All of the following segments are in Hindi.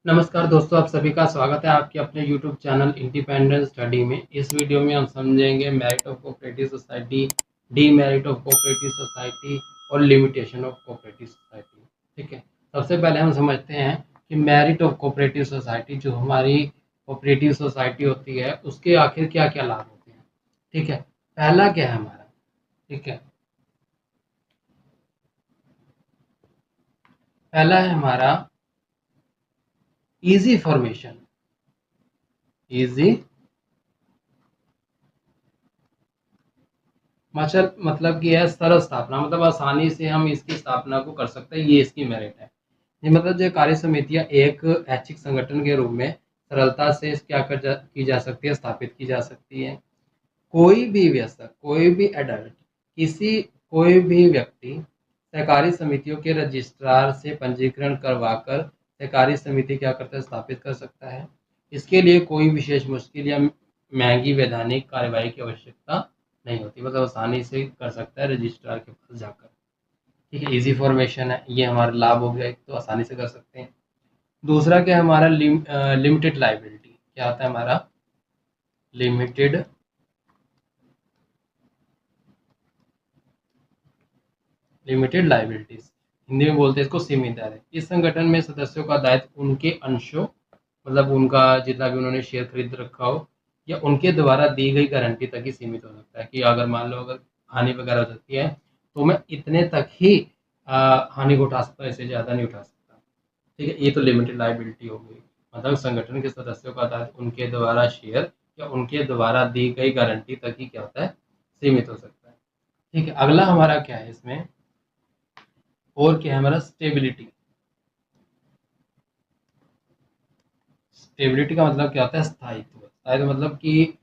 नमस्कार दोस्तों, आप सभी का स्वागत है आपके अपने YouTube चैनल इंडिपेंडेंट स्टडी में। इस वीडियो में हम समझेंगे merit of cooperative society, demerit of cooperative society और लिमिटेशन ऑफ कोऑपरेटिव सोसाइटी। ठीक है, सबसे पहले हम समझते हैं कि मेरिट ऑफ कोऑपरेटिव सोसाइटी, जो हमारी कोऑपरेटिव सोसाइटी होती है, उसके आखिर क्या क्या लाभ होते हैं। ठीक है, पहला क्या है हमारा। ठीक है, पहला है हमारा इजी फॉर्मेशन। इजी मतलब कि है सरल स्थापना, मतलब आसानी से हम इसकी स्थापना को कर सकते हैं, ये इसकी मेरिट है। ये मतलब जो कार्य समितियां एक ऐच्छिक संगठन के रूप में सरलता से की जा सकती है, स्थापित की जा सकती है। कोई भी वयस्क, कोई भी एडल्ट, कोई भी व्यक्ति सहकारी समितियों के रजिस्ट्रार से पंजीकरण करवाकर सहकारी समिति क्या करता है, स्थापित कर सकता है। इसके लिए कोई विशेष मुश्किल या महंगी वैधानिक कार्यवाही की आवश्यकता नहीं होती, मतलब आसानी से कर सकता है रजिस्ट्रार के पास जाकर। ठीक है, इजी फॉर्मेशन है, ये हमारा लाभ हो गया, एक तो आसानी से कर सकते हैं। दूसरा क्या है हमारा, लिमिटेड लाइबिलिटी। क्या होता है हमारा लिमिटेड लिमिटेड लाइबिलिटीज, हिंदी में बोलते हैं इसको सीमित दायरे। इस संगठन में सदस्यों का दायित्व उनके अंशों, मतलब उनका जितना भी उन्होंने शेयर खरीद रखा हो, या उनके द्वारा दी गई गारंटी तक ही सीमित हो सकता है। कि अगर मान लो अगर हानि वगैरह हो सकती है तो मैं इतने तक ही हानि को उठा सकता, इससे ज़्यादा नहीं उठा सकता। ठीक है, ये तो लिमिटेड लाइबिलिटी हो गई, मतलब संगठन के सदस्यों का दायित्व उनके द्वारा शेयर या उनके द्वारा दी गई गारंटी तक ही क्या होता है, सीमित हो सकता है। ठीक है, अगला हमारा क्या है इसमें, और क्या है हमारा स्टेबिलिटी। स्टेबिलिटी का मतलब क्या होता है, स्थायित्व। स्थायित्व मतलब कि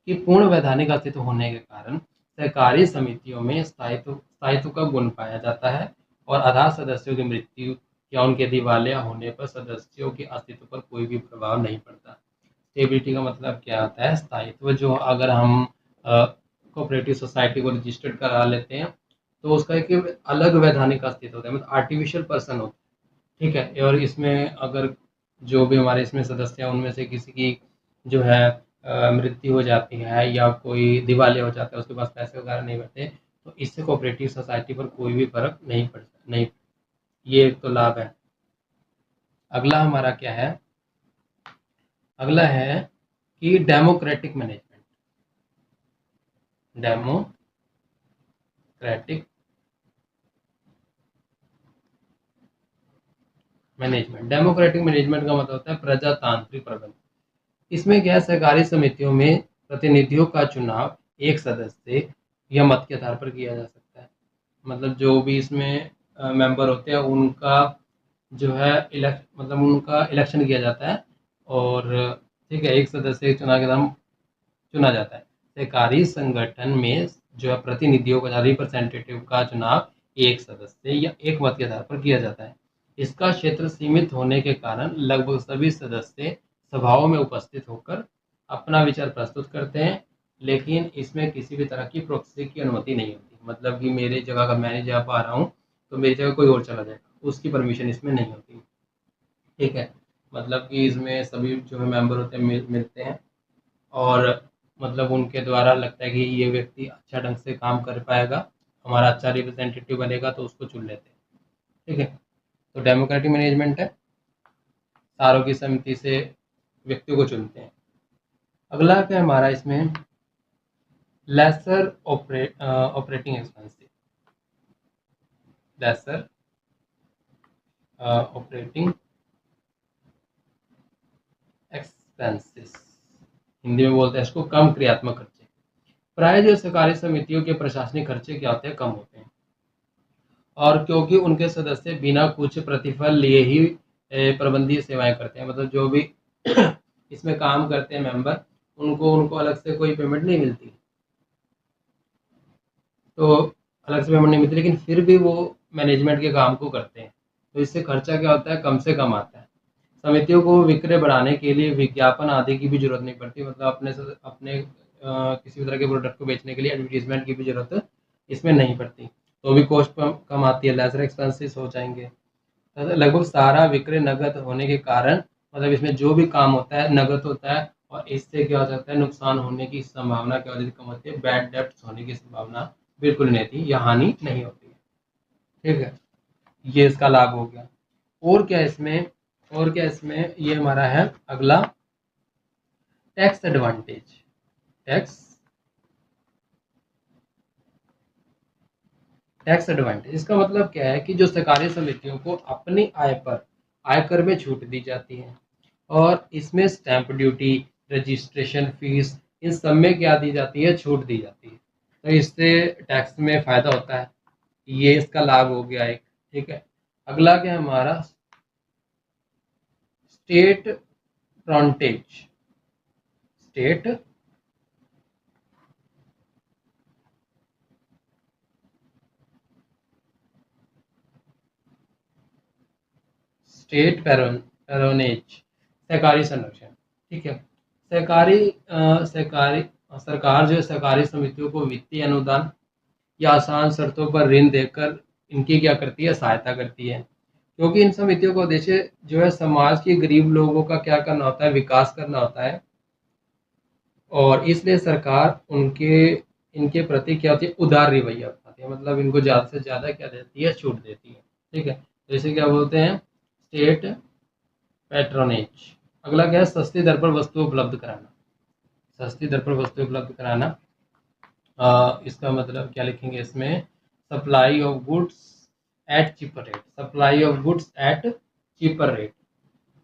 पूर्ण वैधानिक अस्तित्व होने के कारण सहकारी समितियों में स्थायित्व स्थायित्व का गुण पाया जाता है, और आधार सदस्यों की मृत्यु या उनके दिवालिया होने पर सदस्यों के अस्तित्व पर कोई भी प्रभाव नहीं पड़ता। स्टेबिलिटी का मतलब क्या आता है, स्थायित्व। जो अगर हम कोऑपरेटिव सोसाइटी को रजिस्टर्ड करा लेते हैं तो उसका एक अलग वैधानिक अस्तित्व होता है, मतलब आर्टिफिशियल पर्सन होता है। ठीक है, और इसमें अगर जो भी हमारे इसमें सदस्य हैं उनमें से किसी की जो है मृत्यु हो जाती है या कोई दिवालिया हो जाता है, उसके पास पैसे वगैरह नहीं बचते, तो इससे कोऑपरेटिव सोसाइटी पर कोई भी फर्क नहीं पड़ता। नहीं, ये एक तो लाभ है। अगला हमारा क्या है, अगला है कि democratic management. Democratic democratic management का मतलब होता है प्रजातांत्रिक प्रबंधन। इसमें क्या है, सहकारी समितियों में प्रतिनिधियों का चुनाव एक सदस्य या मत के आधार पर किया जा सकता है। मतलब जो भी इसमें मेंबर होते हैं उनका जो है मतलब उनका इलेक्शन किया जाता है, और ठीक है, एक सदस्य के चुनाव के दौरान चुना जाता है। सहकारी संगठन में जो है प्रतिनिधियों का, रिप्रेजेंटेटिव का चुनाव एक सदस्य या एक मत के आधार पर किया जाता है। इसका क्षेत्र सीमित होने के कारण लगभग सभी सदस्य सभाओं में उपस्थित होकर अपना विचार प्रस्तुत करते हैं, लेकिन इसमें किसी भी तरह की प्रोक्सी की अनुमति नहीं होती। मतलब कि मेरे जगह का मैं नहीं जा पा रहा हूँ तो मेरी जगह कोई और चला जाएगा, उसकी परमिशन इसमें नहीं होती। ठीक है, मतलब कि इसमें सभी जो है मेंबर होते हैं मिलते हैं, और मतलब उनके द्वारा लगता है कि ये व्यक्ति अच्छा ढंग से काम कर पाएगा, हमारा अच्छा रिप्रेजेंटेटिव बनेगा, तो उसको चुन लेते हैं। ठीक है, तो डेमोक्रेटिक मैनेजमेंट है, सारों की समिति से व्यक्तियों को चुनते हैं। अगला क्या है हमारा इसमें, lesser operating expensive. Lesser operating expenses, Hindi में बोलते हैं इसको कम क्रियात्मक खर्चे। प्राय जो सरकारी समितियों के प्रशासनिक खर्चे क्या होते हैं, कम होते हैं, और क्योंकि उनके सदस्य बिना कुछ प्रतिफल लिए ही प्रबंधीय सेवाएं करते हैं। मतलब जो भी इसमें काम करते हैं मेंबर, उनको उनको अलग से कोई पेमेंट नहीं मिलती, तो अलग से पेमेंट नहीं मिलती, लेकिन फिर भी वो मैनेजमेंट के काम को करते हैं, तो इससे खर्चा क्या होता है, कम से कम आता है। समितियों को विक्रय बढ़ाने के लिए विज्ञापन आदि की भी जरूरत नहीं पड़ती, मतलब अपने किसी भी तरह के प्रोडक्ट को बेचने के लिए एडवर्टीजमेंट की भी जरूरत इसमें नहीं पड़ती, तो भी कॉस्ट कम आती है, लेसर एक्सपेंसेस हो जाएंगे। लगभग सारा विक्रय नगद होने के कारण, मतलब इसमें जो भी काम होता है नगद होता है, और इससे क्या हो सकता है, नुकसान होने की संभावना क्या होती है, कम होती है। बैड डेब्ट्स होने की संभावना बिल्कुल नहीं होती या हानि नहीं होती है। ठीक है, ये इसका लाभ हो गया। और क्या इसमें, ये हमारा है अगला, टैक्स एडवांटेज। टैक्स एडवांटेज इसका मतलब क्या है कि जो सहकारी समितियों को अपनी आय पर आयकर में छूट दी जाती है, और इसमें स्टैंप ड्यूटी, रजिस्ट्रेशन फीस, इन सब में क्या दी जाती है, छूट दी जाती है। तो इससे टैक्स में फ़ायदा होता है, ये इसका लाभ हो गया एक। ठीक है, अगला क्या है हमारा, स्टेट फ्रंटेज। स्टेट स्टेट पैरोनेज, सहकारी संरक्षण। ठीक है, सहकारी सरकार जो है सहकारी समितियों को वित्तीय अनुदान या आसान शर्तों पर ऋण देकर इनकी क्या करती है, सहायता करती है। क्योंकि इन समितियों का उद्देश्य जो है समाज के गरीब लोगों का क्या करना होता है, विकास करना होता है, और इसलिए सरकार उनके इनके प्रति क्या होती है, उदार रवैया अपनाती है, मतलब इनको ज़्यादा से ज़्यादा क्या देती है, छूट देती है। ठीक है, तो इसे क्या बोलते हैं, स्टेट पैट्रोनेज। अगला क्या है, सस्ती दर पर वस्तु उपलब्ध कराना। सस्ती दर पर वस्तु उपलब्ध कराना, इसका मतलब क्या लिखेंगे इसमें, supply of goods at cheaper rate. Supply of goods at cheaper rate.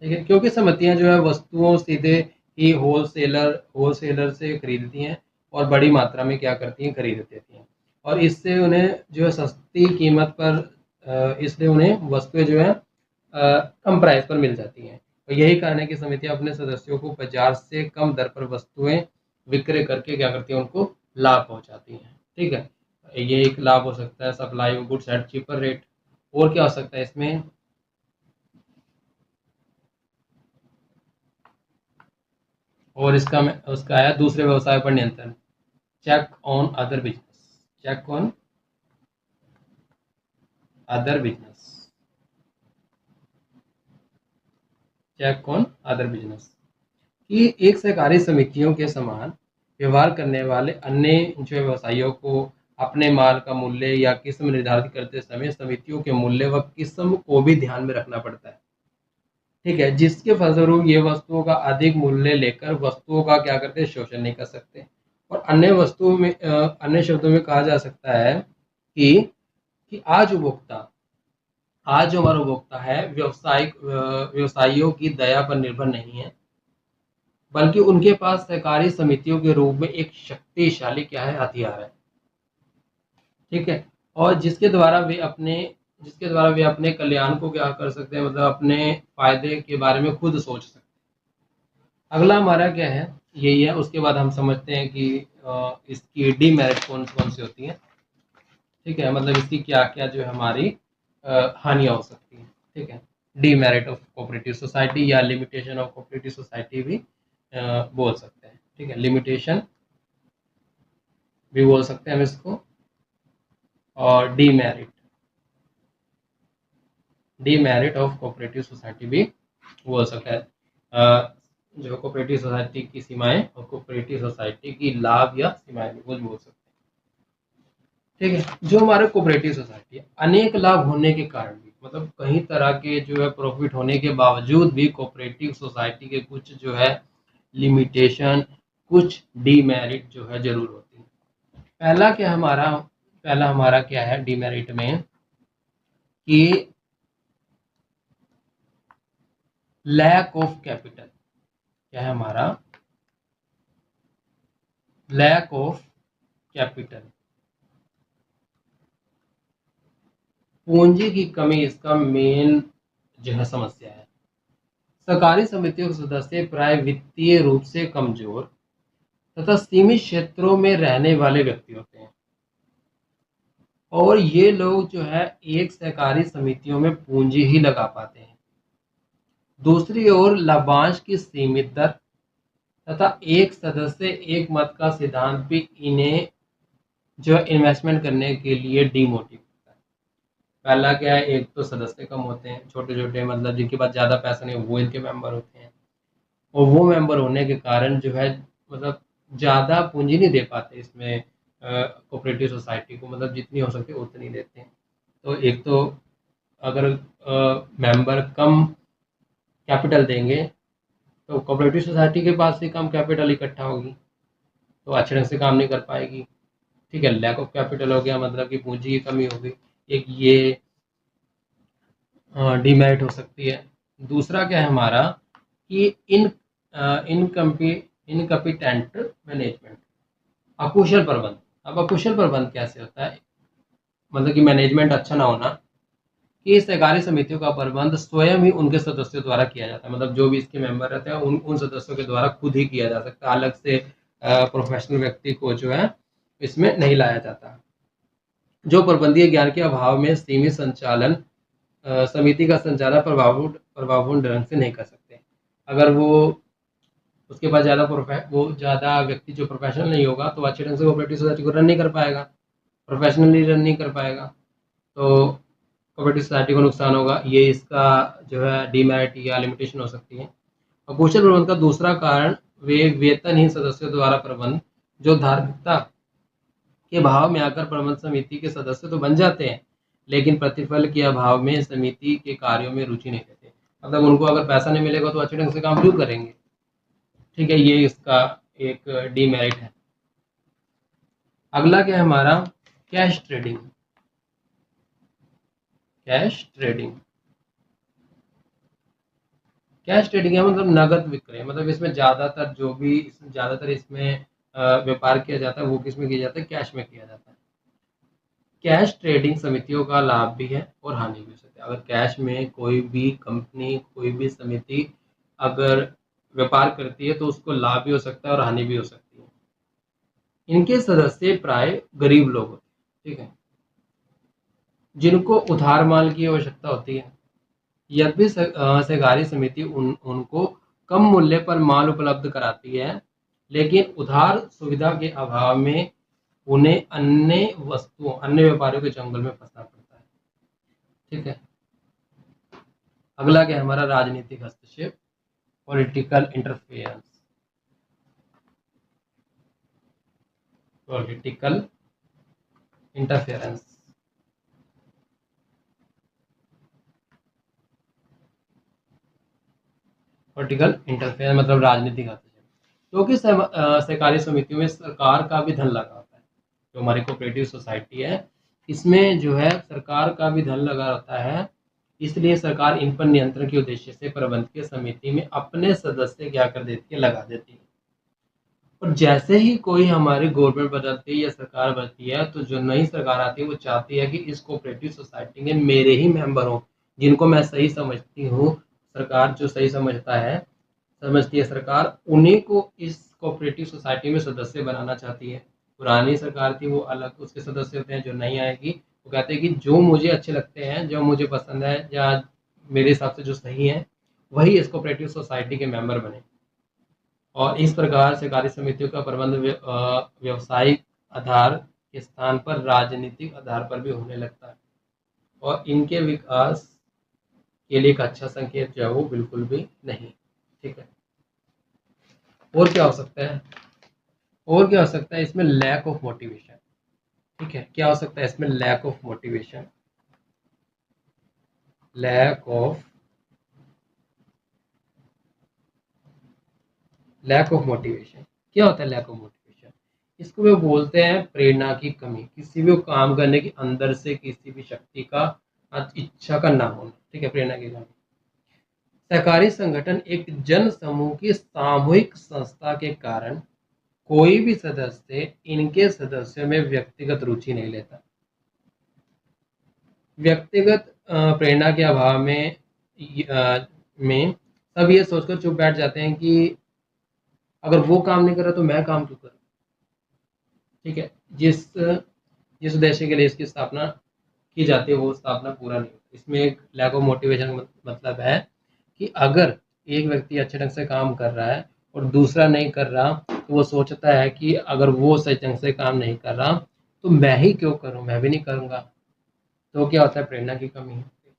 ठीक है, क्योंकि समितियां जो है वस्तुओं सीधे ही होलसेलर से खरीदती हैं, और बड़ी मात्रा में क्या करती हैं, खरीद देती हैं, और इससे उन्हें जो है सस्ती कीमत पर इसलिए उन्हें वस्तुएं जो है कम प्राइस पर मिल जाती हैं। और यही कारण है कि समितियां अपने सदस्यों को बाजार से कम दर पर वस्तुएं विक्रय करके क्या करती हैं, उनको लाभ पहुंचाती हैं। ठीक है, ये एक लाभ हो सकता है, supply of goods at cheaper rate. और क्या हो सकता है इसमें, और इसका उसका है दूसरे व्यवसाय पर नियंत्रण। Check on other business. Check on other business. Check on other business, कि एक सहकारी समितियों के समान व्यवहार करने वाले अन्य जो व्यवसायियों को अपने माल का मूल्य या किस्म निर्धारित करते समय समितियों के मूल्य व किस्म को भी ध्यान में रखना पड़ता है। ठीक है, जिसके फलस्वरूप ये वस्तुओं का अधिक मूल्य लेकर वस्तुओं का क्या करते हैं, शोषण नहीं कर सकते। और अन्य वस्तुओं में अन्य शब्दों में कहा जा सकता है कि आज जो हमारा उपभोक्ता है व्यवसायियों की दया पर निर्भर नहीं है, बल्कि उनके पास सहकारी समितियों के रूप में एक शक्तिशाली क्या है, हथियार है। ठीक है, और जिसके द्वारा वे अपने कल्याण को क्या कर सकते हैं, मतलब अपने फायदे के बारे में खुद सोच सकते हैं। अगला हमारा क्या है, यही है। उसके बाद हम समझते हैं कि इसकी डीमेरिट कौन कौन सी होती हैं। ठीक है, मतलब इसकी क्या क्या जो है हमारी हानियाँ हो सकती हैं। ठीक है, डीमेरिट ऑफ कोऑपरेटिव सोसाइटी या लिमिटेशन ऑफ कोऑपरेटिव सोसाइटी भी बोल सकते हैं। ठीक है, लिमिटेशन भी बोल सकते हैं हम इसको, और डीमेरिट ऑफ कोऑपरेटिव सोसाइटी भी बोल सकता है। जो कोऑपरेटिव सोसाइटी की सीमाएं और कोऑपरेटिव सोसाइटी की लाभ या सीमाएं भी बोल सकते हैं। ठीक है, जो हमारे कोऑपरेटिव सोसाइटी है, अनेक लाभ होने के कारण भी, मतलब कई तरह के जो है प्रॉफिट होने के बावजूद भी कोऑपरेटिव सोसाइटी के कुछ जो है लिमिटेशन, कुछ डीमेरिट जो है जरूर होती है। पहला हमारा क्या है डीमेरिट में, कि लैक ऑफ कैपिटल। क्या है हमारा, लैक ऑफ कैपिटल, पूंजी की कमी इसका मेन जो है समस्या है। सहकारी समितियों के सदस्य प्राय वित्तीय रूप से कमजोर तथा सीमित क्षेत्रों में रहने वाले व्यक्ति होते हैं, और ये लोग जो है एक सहकारी समितियों में पूंजी ही लगा पाते हैं। दूसरी ओर लाभांश की सीमित दर तथा एक सदस्य एक मत का सिद्धांत भी इन्हें जो है इन्वेस्टमेंट करने के लिए डिमोटिव करता है। पहला क्या है, एक तो सदस्य कम होते हैं, छोटे छोटे मतलब जिनके पास ज़्यादा पैसा नहीं वो इनके मेंबर होते हैं, और वो मेंबर होने के कारण जो है मतलब ज़्यादा पूंजी नहीं दे पाते इसमें कोऑपरेटिव सोसाइटी को, मतलब जितनी हो सकती है उतनी देते हैं। तो एक तो अगर मेंबर कम कैपिटल देंगे तो कोऑपरेटिव सोसाइटी के पास ही कम कैपिटल इकट्ठा होगी, तो अच्छे ढंग से काम नहीं कर पाएगी। ठीक है, लैक ऑफ कैपिटल हो गया, मतलब कि पूंजी की कमी हो गई, एक ये डीमेरिट हो सकती है। दूसरा क्या है हमारा कि इनकम्पिटेंट मैनेजमेंट, अकुशल प्रबंध। अब अकुशल प्रबंध कैसे होता है, मतलब कि मैनेजमेंट अच्छा ना होना, कि सहकारी समितियों का प्रबंध स्वयं ही उनके सदस्यों द्वारा किया जाता है, मतलब जो भी इसके मेंबर रहते हैं उन सदस्यों के द्वारा खुद ही किया जा सकता है, अलग से प्रोफेशनल व्यक्ति को जो है इसमें नहीं लाया जाता। जो प्रबंधीय ज्ञान के अभाव में सीमित संचालन समिति का संचालन प्रभावपूर्ण ढंग से नहीं कर सकते। अगर वो उसके पास ज़्यादा व्यक्ति जो प्रोफेशनल नहीं होगा तो अच्छे ढंग से कोऑपरेटिव सोसाइटी को रन नहीं कर पाएगा, प्रोफेशनली रन नहीं कर पाएगा, तो कोऑपरेटिव सोसाइटी को नुकसान होगा। ये इसका जो है डीमेरिट या लिमिटेशन हो सकती है। अकुशल प्रबंधन का दूसरा कारण वे वेतनहीन सदस्यों द्वारा प्रबंध, जो धार्मिकता के भाव में आकर प्रबंध समिति के सदस्य तो बन जाते हैं, लेकिन प्रतिफल के अभाव में समिति के कार्यों में रुचि नहीं लेते। मतलब उनको अगर पैसा नहीं मिलेगा तो अच्छे ढंग से काम क्यों करेंगे। ठीक है, ये इसका एक डीमेरिट है। अगला क्या है हमारा, cash trading. Cash trading, cash trading है मतलब नगद विक्रय, मतलब इसमें ज़्यादातर इसमें व्यापार किया जाता है, वो किस में किया जाता है, कैश में किया जाता है। कैश ट्रेडिंग समितियों का लाभ भी है और हानि भी हो सकती है। अगर कैश में कोई भी कंपनी, कोई भी समिति अगर व्यापार करती है तो उसको लाभ भी हो सकता है और हानि भी हो सकती है। इनके सदस्य प्राय गरीब लोग होते हैं, ठीक है, जिनको उधार माल की आवश्यकता होती है। यद्यपि सहकारी समिति उनको कम मूल्य पर माल उपलब्ध कराती है, लेकिन उधार सुविधा के अभाव में उन्हें अन्य व्यापारियों के चंगुल में फंसना पड़ता है। ठीक है, अगला क्या है हमारा, राजनीतिक हस्तक्षेप, political interference. Political interference, political interference मतलब राजनीतिक हस्तक्षेप, क्योंकि सहकारी समितियों में सरकार का भी धन लगा होता है। जो हमारी कोऑपरेटिव सोसाइटी है इसमें जो है सरकार का भी धन लगा होता है, इसलिए सरकार इन पर नियंत्रण के उद्देश्य से प्रबंधकीय समिति में अपने सदस्य क्या कर देती है, लगा देती है। और जैसे ही कोई हमारी गवर्नमेंट बदलती है या सरकार बदलती है तो जो नई सरकार आती है वो चाहती है कि इस कोऑपरेटिव सोसाइटी में मेरे ही मेंबर हों, जिनको मैं सही समझती हूँ, सरकार जो सही समझती है सरकार, उन्हीं को इस कोऑपरेटिव सोसाइटी में सदस्य बनाना चाहती है। पुरानी सरकार थी वो अलग उसके सदस्य होते हैं, जो नहीं आएगी वो कहते हैं कि जो मुझे अच्छे लगते हैं, जो मुझे पसंद है या मेरे हिसाब से जो सही है वही इस कोऑपरेटिव सोसाइटी के मेंबर बने। और इस प्रकार सहकारी समितियों का प्रबंध व्यवसायिक आधार के स्थान पर राजनीतिक आधार पर भी होने लगता है, और इनके विकास के लिए एक अच्छा संकेत जो है वो बिल्कुल भी नहीं। ठीक है, और क्या हो सकता है, और क्या हो सकता है इसमें, लैक ऑफ मोटिवेशन। ठीक है, क्या हो सकता है इसमें, lack of motivation, lack of motivation. क्या होता है लैक ऑफ मोटिवेशन, इसको वे बोलते हैं प्रेरणा की कमी, किसी भी काम करने के अंदर से किसी भी शक्ति का इच्छा का ना होना। ठीक है, प्रेरणा की कमी। सहकारी संगठन एक जन समूह की सामूहिक संस्था के कारण कोई भी सदस्य इनके सदस्यों में व्यक्तिगत रुचि नहीं लेता। व्यक्तिगत प्रेरणा के अभाव में सब ये सोचकर चुप बैठ जाते हैं कि अगर वो काम नहीं कर रहा तो मैं काम क्यों करूं। ठीक है, जिस जिस उद्देश्य के लिए इसकी स्थापना की जाती है वो स्थापना पूरा नहीं होती। इसमें एक लैक ऑफ मोटिवेशन मतलब है कि अगर एक व्यक्ति अच्छे ढंग से काम कर रहा है और दूसरा नहीं कर रहा तो वो सोचता है कि अगर वो सही ढंग से काम नहीं कर रहा तो मैं ही क्यों करूं, मैं भी नहीं करूंगा। तो क्या होता है, प्रेरणा की कमी होती है।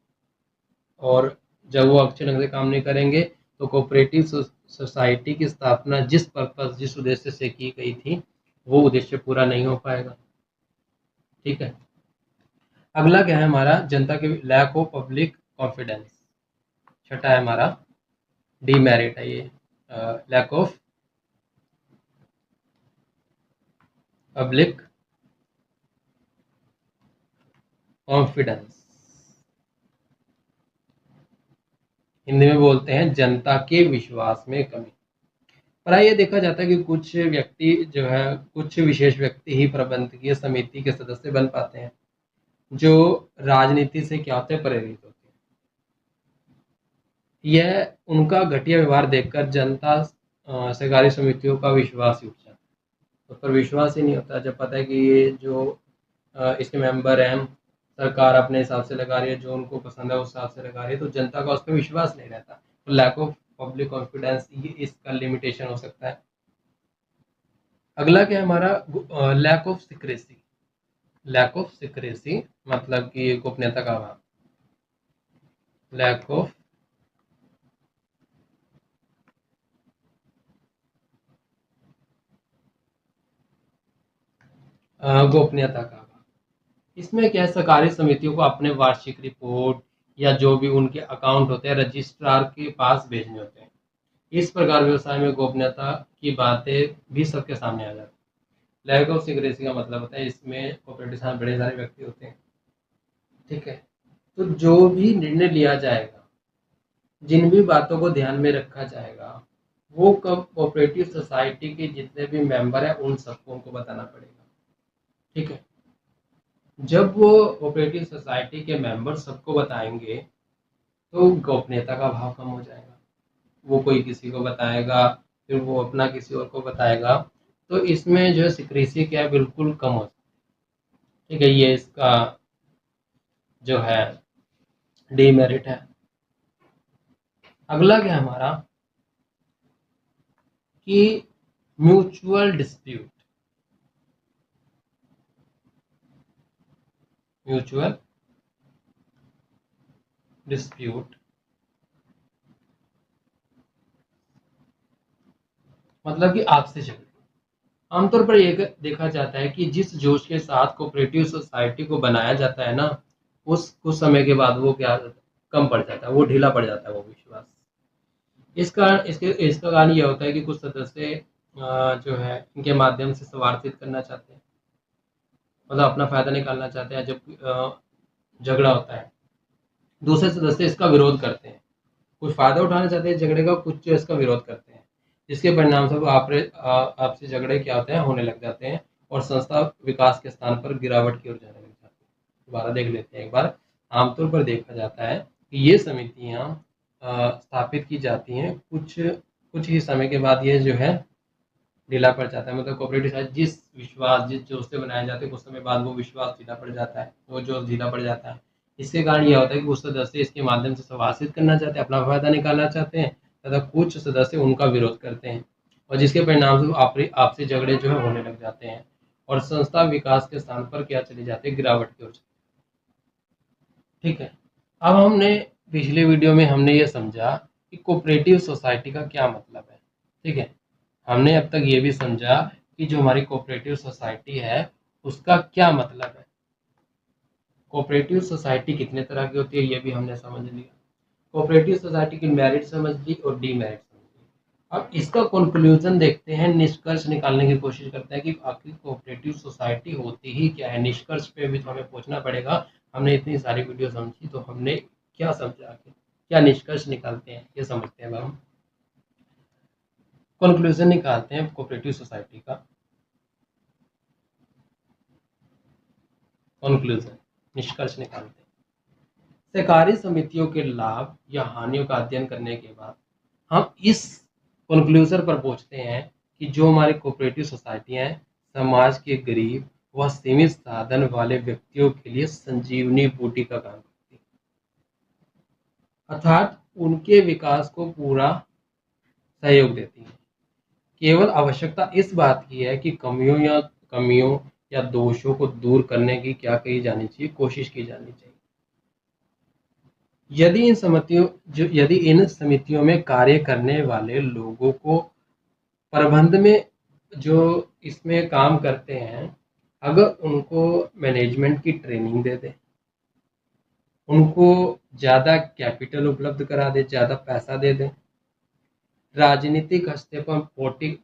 और जब वो अच्छे ढंग से काम नहीं करेंगे तो कोऑपरेटिव सोसाइटी की स्थापना जिस पर्पस, जिस उद्देश्य से की गई थी, वो उद्देश्य पूरा नहीं हो पाएगा। ठीक है। अगला क्या है हमारा, जनता के लैक ऑफ पब्लिक कॉन्फिडेंस। छठा है हमारा डीमेरिट है ये, lack of public confidence. Hindi में बोलते हैं जनता के विश्वास में कमी। प्राय ये देखा जाता है कि कुछ व्यक्ति जो है, कुछ विशेष व्यक्ति ही प्रबंधकीय समिति के सदस्य बन पाते हैं, जो राजनीति से क्या होते हैं, प्रेरित होते हैं। यह उनका घटिया व्यवहार देखकर जनता सहकारी समितियों का विश्वास ही उठ जाता है। उस पर विश्वास ही नहीं होता जब पता है कि ये जो इसके मेंबर हैं, सरकार अपने हिसाब से लगा रही है, जो उनको पसंद है उस हिसाब से लगा रही है, तो जनता का उस पर विश्वास नहीं रहता। तो लैक ऑफ पब्लिक कॉन्फिडेंस ये इसका लिमिटेशन हो सकता है। अगला क्या है हमारा, lack of secrecy. Lack of secrecy मतलब कि गोपनीयता का अभाव। लैक ऑफ गोपनीयता का अभाव। इसमें क्या है, सरकारी समितियों को अपने वार्षिक रिपोर्ट या जो भी उनके अकाउंट होते हैं रजिस्ट्रार के पास भेजने होते हैं। इस प्रकार व्यवसाय में गोपनीयता की बातें भी सबके सामने आ जाती है। लैक ऑफ सिक्रेसी का मतलब होता है, इसमें कोऑपरेटिव में बड़े सारे व्यक्ति होते हैं। ठीक है। तो जो भी निर्णय लिया जाएगा, जिन भी बातों को ध्यान में रखा जाएगा, वो कब कोऑपरेटिव सोसाइटी के जितने भी मेंबर हैं उन सबको उनको बताना पड़ेगा। ठीक है। जब वो कोऑपरेटिव सोसाइटी के मेंबर सबको बताएंगे तो गोपनीयता का भाव कम हो जाएगा। वो कोई किसी को बताएगा, फिर वो अपना किसी और को बताएगा, तो इसमें जो है सिक्रेसी क्या है, बिल्कुल कम हो सकती है। ठीक है, ये इसका जो है डीमेरिट है। अगला क्या है हमारा कि म्यूचुअल डिस्प्यूट। म्यूचुअल डिस्प्यूट मतलब कि आपसी झगड़े। आमतौर पर ये देखा जाता है कि जिस जोश के साथ कोऑपरेटिव सोसाइटी को बनाया जाता है ना, उस कुछ समय के बाद वो क्या कम पड़ जाता है, वो ढीला पड़ जाता है वो विश्वास। इसका कारण ये होता है कि कुछ सदस्य जो है इनके माध्यम से स्वार्थित करना चाहते हैं, मतलब अपना फायदा निकालना चाहते हैं। जब झगड़ा होता है, दूसरे सदस्य इसका विरोध करते हैं, कुछ फायदा उठाना चाहते हैं झगड़े का, कुछ जो इसका विरोध करते हैं, जिसके परिणाम स्वरूप आपसी झगड़े क्या होते हैं, होने लग जाते हैं और संस्था विकास के स्थान पर गिरावट की ओर जाने लग जाती है। दोबारा देख लेते हैं एक बार। आमतौर पर देखा जाता है कि ये समितियां स्थापित की जाती हैं, कुछ कुछ ही समय के बाद ये जो है ढीला पड़ जाता है। मतलब कोऑपरेटिव सोसाइटी जिस जोश से बनाए जाते हैं, कुछ समय बाद वो विश्वास ढीला पड़ जाता है, वो जोश ढीला पड़ जाता है। इसके कारण यह होता है कि कुछ सदस्य इसके माध्यम से स्वार्थित करना चाहते हैं, अपना फायदा निकालना चाहते हैं, तथा कुछ सदस्य उनका विरोध करते हैं, और जिसके परिणाम से आपसी झगड़े जो है होने लग जाते हैं और संस्था विकास के स्थान पर क्या चली जाती है, गिरावट की ओर। ठीक है। अब हमने पिछले वीडियो में हमने ये समझा कि कोऑपरेटिव सोसाइटी का क्या मतलब है। ठीक है। हमने अब तक ये भी समझा कि जो हमारी कोऑपरेटिव सोसाइटी है उसका क्या मतलब है। कोऑपरेटिव सोसाइटी कितने तरह की होती है ये भी हमने समझ लिया। कोऑपरेटिव सोसाइटी की मेरिट समझ ली और डीमेरिट समझ ली। अब इसका कंक्लूजन देखते हैं, निष्कर्ष निकालने की कोशिश करते हैं कि आखिर कोऑपरेटिव सोसाइटी होती ही क्या है। निष्कर्ष पे भी तो हमें पहुंचना पड़ेगा। हमने इतनी सारी वीडियो समझी तो हमने क्या समझा, आखिर क्या निष्कर्ष निकालते हैं ये समझते हैं। अब हम कंक्लूजन निकालते हैं कोऑपरेटिव सोसाइटी का। कंक्लूजन, निष्कर्ष निकालते हैं। सहकारी समितियों के लाभ या हानियों का अध्ययन करने के बाद हम इस कंक्लूजन पर पहुंचते हैं कि जो हमारी कोऑपरेटिव सोसाइटी हैं, समाज के गरीब व सीमित साधन वाले व्यक्तियों के लिए संजीवनी बूटी का काम करती है, अर्थात उनके विकास को पूरा सहयोग देती है। केवल आवश्यकता इस बात की है कि कमियों या दोषों को दूर करने की क्या की जानी चाहिए, कोशिश की जानी चाहिए। यदि इन समितियों में कार्य करने वाले लोगों को प्रबंध में जो इसमें काम करते हैं, अगर उनको मैनेजमेंट की ट्रेनिंग दे दें, उनको ज़्यादा कैपिटल उपलब्ध करा दें, ज़्यादा पैसा दे दें, राजनीतिक हस्तक्षेप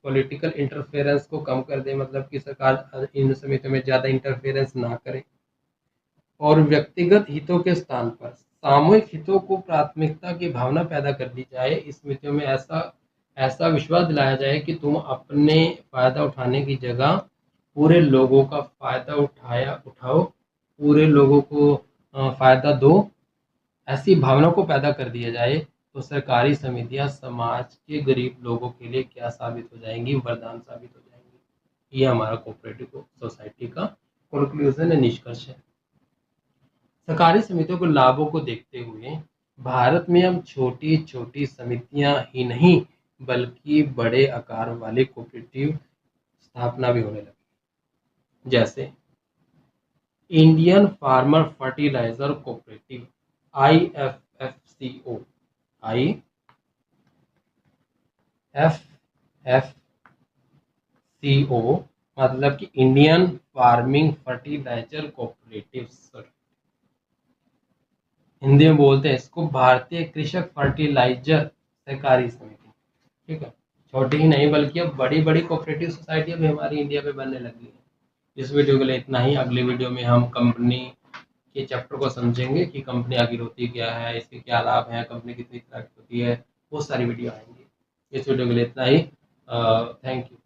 पॉलिटिकल इंटरफेरेंस को कम कर दे, मतलब कि सरकार इन समितियों में ज़्यादा इंटरफेरेंस ना करे, और व्यक्तिगत हितों के स्थान पर सामूहिक हितों को प्राथमिकता की भावना पैदा कर दी जाए। इस समितियों में ऐसा ऐसा विश्वास दिलाया जाए कि तुम अपने फ़ायदा उठाने की जगह पूरे लोगों का फ़ायदा उठाओ, पूरे लोगों को फ़ायदा दो। ऐसी भावना को पैदा कर दिया जाए तो सरकारी समितियां समाज के गरीब लोगों के लिए क्या साबित हो जाएंगी, वरदान साबित हो जाएंगी। ये हमारा कोऑपरेटिव सोसाइटी का कंक्लूजन है, निष्कर्ष है। सरकारी समितियों के लाभों को देखते हुए भारत में अब छोटी छोटी समितियां ही नहीं बल्कि बड़े आकार वाले कोऑपरेटिव स्थापना भी होने लगी, जैसे Indian farmer fertiliser cooperative IFFCO, IFFCO मतलब कि Indian farming fertiliser cooperative, Hindi में बोलते हैं इसको भारतीय कृषक फर्टिलाइजर सहकारी समिति। ठीक है, छोटी ही नहीं बल्कि अब बड़ी बड़ी कोऑपरेटिव सोसाइटियां भी हमारी इंडिया में बनने लगी है। इस वीडियो के लिए इतना ही। अगली वीडियो में हम कंपनी के चैप्टर को समझेंगे कि कंपनी आखिर होती क्या है, इसके क्या लाभ हैं, कंपनी कितनी तरह की होती है, बहुत सारी वीडियो आएंगी। इस वीडियो के लिए इतना ही। Thank you.